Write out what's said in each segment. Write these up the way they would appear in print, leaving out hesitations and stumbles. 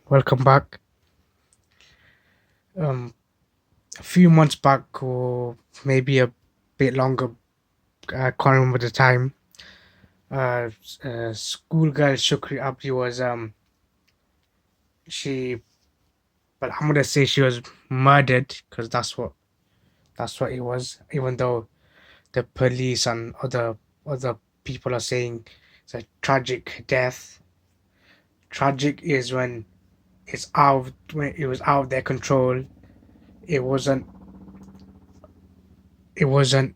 Welcome back. Um, a few months back, or maybe a bit longer, I can't remember the time. Uh, Schoolgirl Shukri Abdi was she, but I'm gonna say she was murdered because that's what it was. Even though the police and other people are saying it's a tragic death. Tragic is when it was out of their control. It wasn't. It wasn't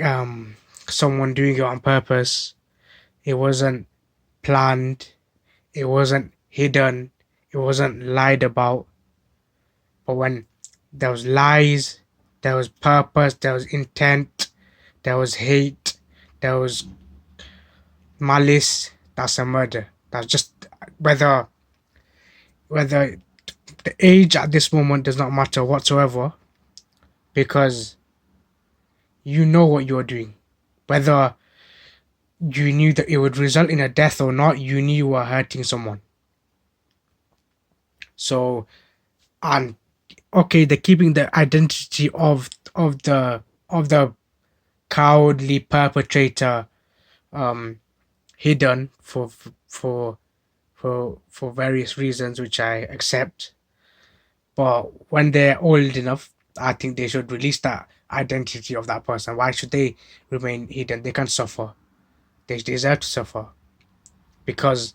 um someone doing it on purpose. It wasn't planned. It wasn't hidden. It wasn't lied about. But when there was lies, there was purpose, there was intent, there was hate, there was malice, that's a murder. That's just whether whether the age at this moment does not matter whatsoever, because you know what you're doing. Whether you knew that it would result in a death or not, you knew you were hurting someone. So, and okay, they're keeping the identity of the cowardly perpetrator um hidden for various reasons, which I accept. But when they're old enough, I think they should release that identity of that person. Why should they remain hidden? They can suffer. They deserve to suffer, because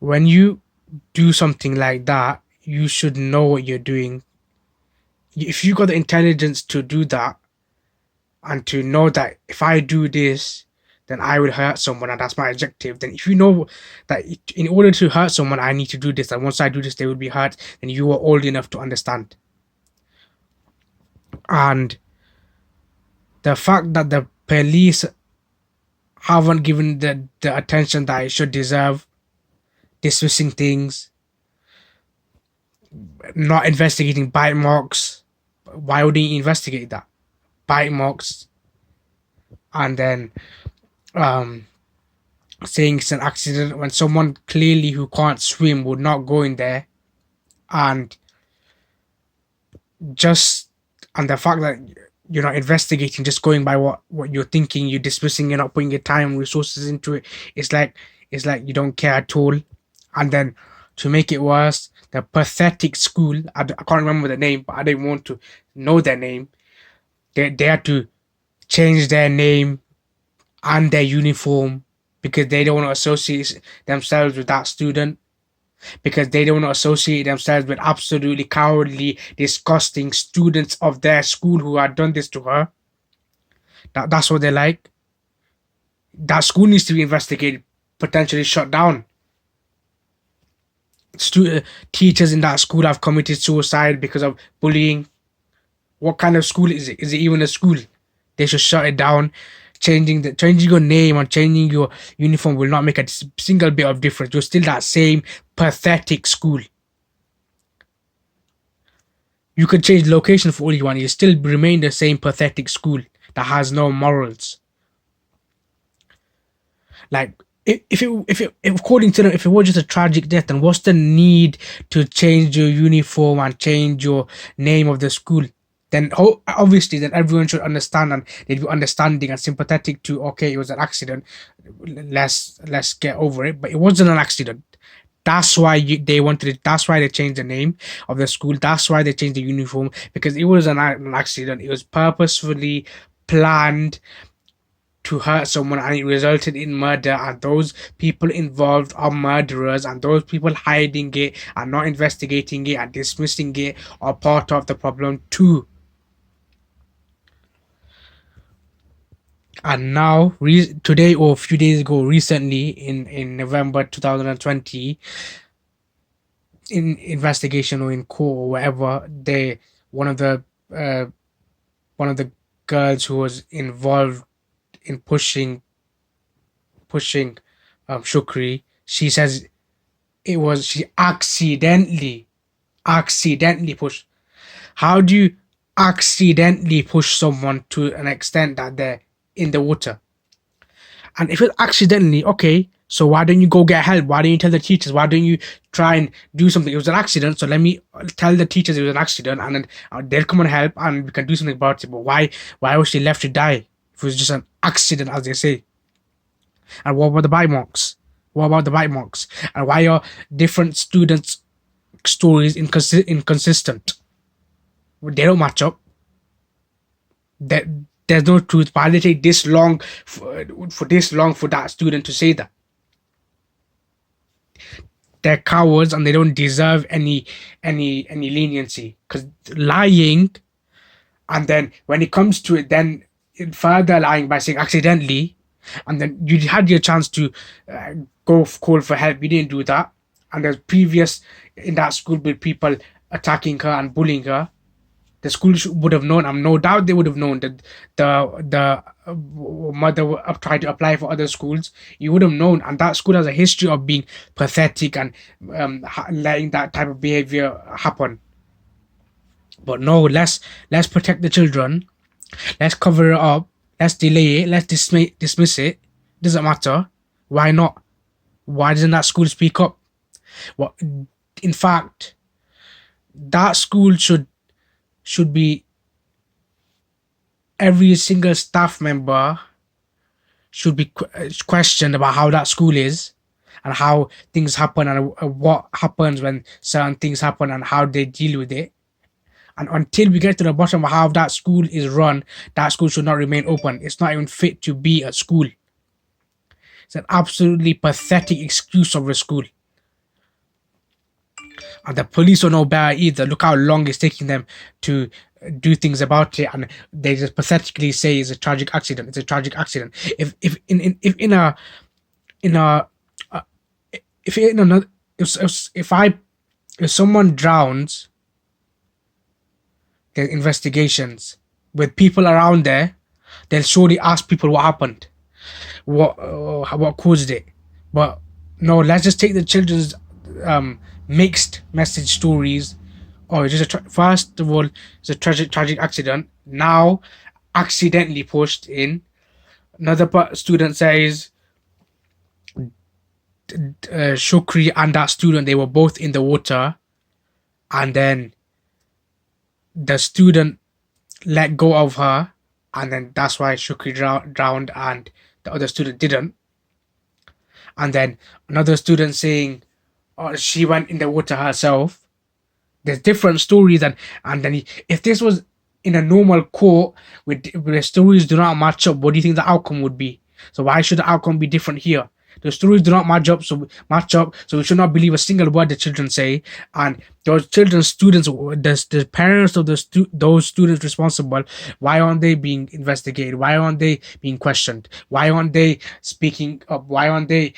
when you do something like that, you should know what you're doing. If you got the intelligence to do that, and to know that if I do this, then I will hurt someone, and that's my objective. Then if you know that in order to hurt someone, I need to do this, and once I do this, they will be hurt, then you are old enough to understand. And the fact that the police haven't given the attention that it should deserve, dismissing things, not investigating bite marks. Why wouldn't you investigate that? Bite marks, and then um saying it's an accident when someone clearly who can't swim would not go in there. And just and the fact that you're not investigating, just going by what you're thinking, you're dismissing, you're not putting your time and resources into it. It's like you don't care at all. And then to make it worse, the pathetic school, I can't remember the name, but I didn't want to know their name. They had to change their name and their uniform because they don't want to associate themselves with that student, because they don't want to associate themselves with absolutely cowardly, disgusting students of their school who had done this to her. That's what they like. That school needs to be investigated, potentially shut down. Teachers in that school have committed suicide because of bullying. What kind of school is it? Is it even a school? They should shut it down. Changing your name and changing your uniform will not make a single bit of difference. You're still that same pathetic school. You can change location for all you want. You still remain the same pathetic school that has no morals. Like if according to them, if it was just a tragic death, then what's the need to change your uniform and change your name of the school? Then obviously, then everyone should understand, and they'd be understanding and sympathetic to, okay, it was an accident. Let's get over it. But it wasn't an accident. That's why they wanted it. That's why they changed the name of the school. That's why they changed the uniform, because it was an accident. It was purposefully planned to hurt someone, and it resulted in murder, and those people involved are murderers, and those people hiding it and not investigating it and dismissing it are part of the problem too. And now today, or a few days ago, recently in November 2020, in investigation or in court or whatever, they one of the uh, one of the girls who was involved in pushing Shukri, she says she accidentally pushed. How do you accidentally push someone to an extent that they're in the water? And if it's accidentally, okay, So why don't you go get help? Why don't you tell the teachers? Why don't you try and do something? It was an accident, so let me tell the teachers it was an accident, and then they'll come and help, and we can do something about it. But why was she left to die? If it was just an accident, as they say. And what about the bite marks? What about the bite marks? And why are different students' stories inconsistent? They don't match up. That there's no truth. Why did it take this long for this long for that student to say that? They're cowards and they don't deserve any leniency, because lying, and then when it comes to it, then further lying by saying accidentally, and then you had your chance to call for help, you didn't do that, and there's previous in that school with people attacking her and bullying her. The school would have known. I'm no doubt they would have known that the mother tried to apply for other schools. You would have known, and that school has a history of being pathetic and letting that type of behavior happen. But no, let's protect the children. Let's cover it up. Let's delay it. Let's dismiss it. Doesn't matter. Why not? Why doesn't that school speak up? Well, in fact, that school should be, every single staff member should be questioned about how that school is and how things happen, and what happens when certain things happen and how they deal with it. And until we get to the bottom of how that school is run, that school should not remain open. It's not even fit to be a school. It's an absolutely pathetic excuse of a school. And the police don't know better either. Look how long it's taking them to do things about it, and they just pathetically say it's a tragic accident. It's a tragic accident. If someone drowns, there's investigations with people around there. They'll surely ask people what happened, what caused it. But no, let's just take the children's mixed message stories. Oh, it's just first of all, it's a tragic accident. Now, accidentally pushed in. Another student says Shukri and that student, they were both in the water, and then the student let go of her, and then that's why Shukri drowned and the other student didn't. And then another student saying, oh, she went in the water herself. There's different stories, and then if this was in a normal court where the stories do not match up, what do you think the outcome would be? So why should the outcome be different here? The stories do not match up, so we should not believe a single word the children say. And those children's students, the parents of those students responsible, why aren't they being investigated? Why aren't they being questioned? Why aren't they speaking up? Why aren't they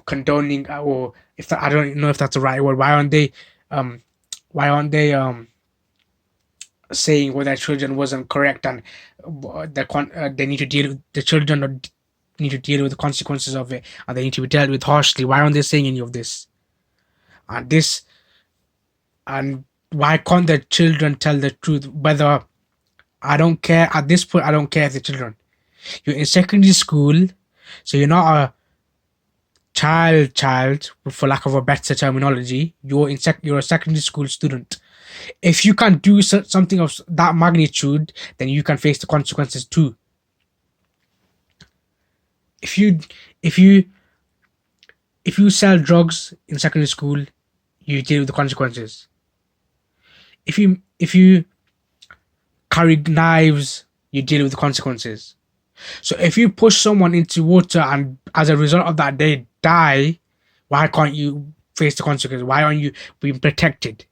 condoning, or I don't know if that's the right word? Why aren't they saying what their children wasn't correct, and they need to deal with the children, or need to deal with the consequences of it, and they need to be dealt with harshly? Why aren't they saying any of this? And why can't the children tell the truth? Whether, I don't care at this point. I don't care if the children. You're in secondary school, so you're not a child, for lack of a better terminology. You're a secondary school student. If you can do something of that magnitude, then you can face the consequences too. If you sell drugs in secondary school, you deal with the consequences. If you carry knives, you deal with the consequences. So if you push someone into water and as a result of that they die, why can't you face the consequences? Why aren't you being protected?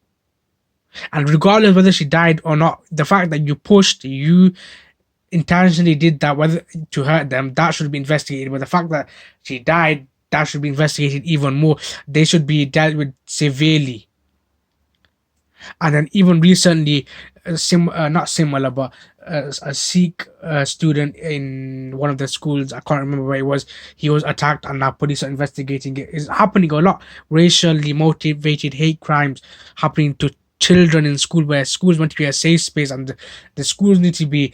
And regardless whether she died or not, the fact that you intentionally did that, whether to hurt them, that should be investigated. But the fact that she died, that should be investigated even more. They should be dealt with severely. And then even recently, not similar, but a Sikh student in one of the schools, I can't remember where it was, he was attacked, and now police are investigating it. It's happening a lot. Racially motivated hate crimes happening to children in school, where schools want to be a safe space, and the schools need to be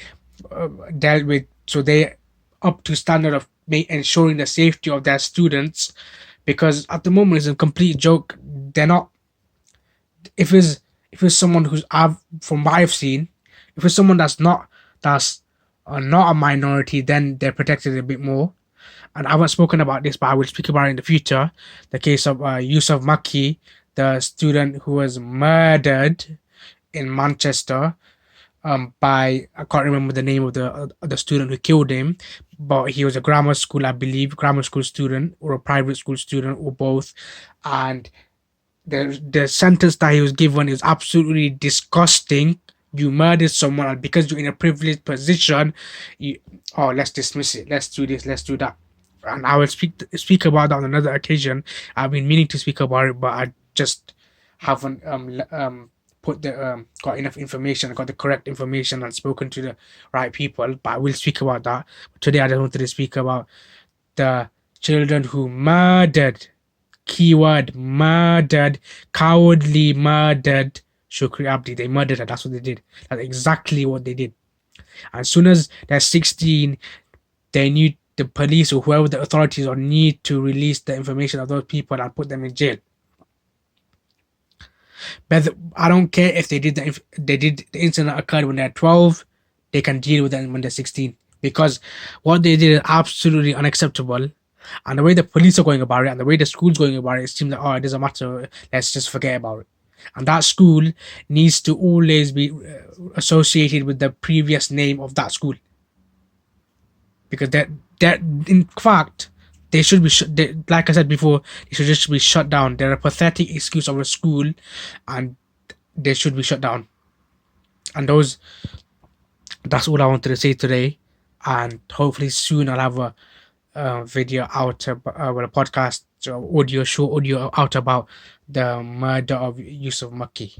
dealt with so they up to standard of ensuring the safety of their students, because at the moment it's a complete joke. They're not. If it's if it's someone who's from what I've seen, if it's someone that's not a minority, then they're protected a bit more. And I haven't spoken about this, but I will speak about it in the future. The case of Yusuf Maki, the student who was murdered in Manchester, by, I can't remember the name of the student who killed him, but he was a grammar school, I believe, grammar school student or a private school student or both, and the sentence that he was given is absolutely disgusting. You murdered someone, and because you're in a privileged position, you, oh, let's dismiss it. Let's do this. Let's do that. And I will speak about that on another occasion. I've been meaning to speak about it, but I just haven't put the got enough information, got the correct information, and spoken to the right people. But I will speak about that. Today, I just wanted to speak about the children who murdered, keyword murdered, cowardly murdered Shukri Abdi. They murdered her. That's what they did. That's exactly what they did. As soon as they're 16, they need the police or whoever the authorities or need to release the information of those people and put them in jail. But I don't care if they did the incident occurred when they're 12. They can deal with it when they're 16, because what they did is absolutely unacceptable. And the way the police are going about it and the way the school's going about it seems like, oh, it doesn't matter. Let's just forget about it. And that school needs to always be associated with the previous name of that school, because that in fact they should be like I said before, they should just be shut down. They're a pathetic excuse of a school, and they should be shut down. And that's all I wanted to say today. And hopefully soon I'll have a video out, well, a podcast, audio, short audio out about the murder of Yusuf Maki.